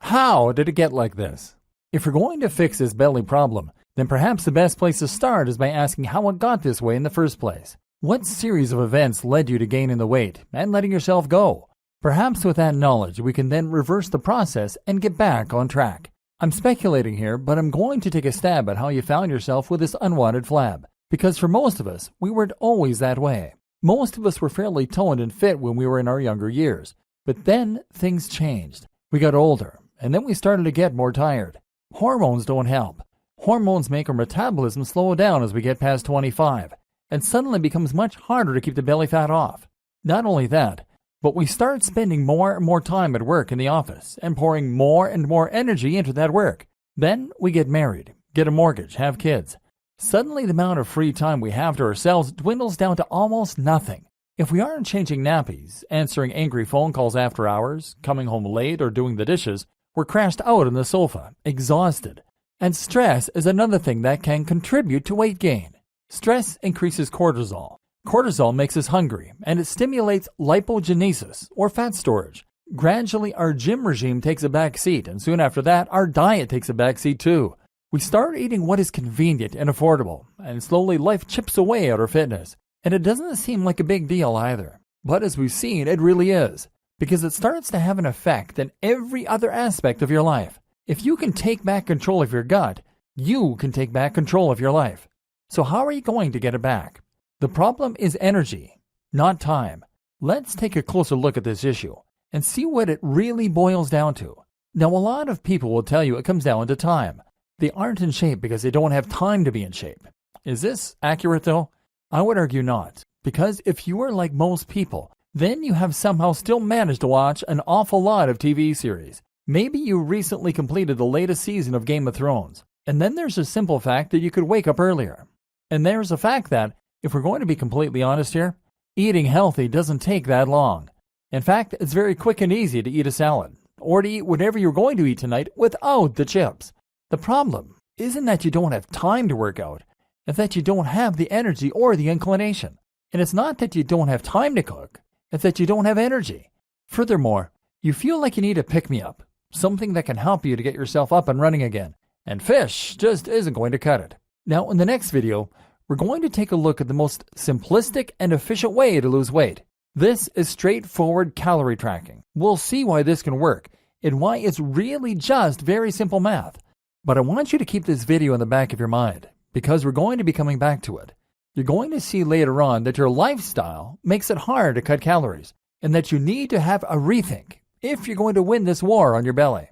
How did it get like this? If we're going to fix this belly problem, then perhaps the best place to start is by asking how it got this way in the first place. What series of events led you to gaining the weight and letting yourself go? Perhaps with that knowledge, we can then reverse the process and get back on track. I'm speculating here, but I'm going to take a stab at how you found yourself with this unwanted flab. Because for most of us, we weren't always that way. Most of us were fairly toned and fit when we were in our younger years. But then things changed. We got older, and then we started to get more tired. Hormones don't help. Hormones make our metabolism slow down as we get past 25, and suddenly it becomes much harder to keep the belly fat off. Not only that, but we start spending more and more time at work in the office and pouring more and more energy into that work. Then we get married, get a mortgage, have kids. Suddenly the amount of free time we have to ourselves dwindles down to almost nothing. If we aren't changing nappies, answering angry phone calls after hours, coming home late, or doing the dishes, we're crashed out on the sofa, exhausted. And stress is another thing that can contribute to weight gain. Stress increases cortisol. Cortisol makes us hungry, and it stimulates lipogenesis, or fat storage. Gradually, our gym regime takes a back seat, and soon after that, our diet takes a back seat too. We start eating what is convenient and affordable, and slowly life chips away at our fitness. And it doesn't seem like a big deal either. But as we've seen, it really is, because it starts to have an effect in every other aspect of your life. If you can take back control of your gut, you can take back control of your life. So how are you going to get it back? The problem is energy, not time. Let's take a closer look at this issue and see what it really boils down to. Now, a lot of people will tell you it comes down to time. They aren't in shape because they don't have time to be in shape. Is this accurate though? I would argue not, because if you are like most people, then you have somehow still managed to watch an awful lot of TV series. Maybe you recently completed the latest season of Game of Thrones. And then there's a simple fact that you could wake up earlier. And there's a fact that, if we're going to be completely honest here, eating healthy doesn't take that long. In fact, it's very quick and easy to eat a salad, or to eat whatever you're going to eat tonight without the chips. The problem isn't that you don't have time to work out, it's that you don't have the energy or the inclination. And it's not that you don't have time to cook, it's that you don't have energy. Furthermore, you feel like you need a pick-me-up, something that can help you to get yourself up and running again. And fish just isn't going to cut it. Now, in the next video, we're going to take a look at the most simplistic and efficient way to lose weight. This is straightforward calorie tracking. We'll see why this can work and why it's really just very simple math. But I want you to keep this video in the back of your mind, because we're going to be coming back to it. You're going to see later on that your lifestyle makes it hard to cut calories, and that you need to have a rethink if you're going to win this war on your belly.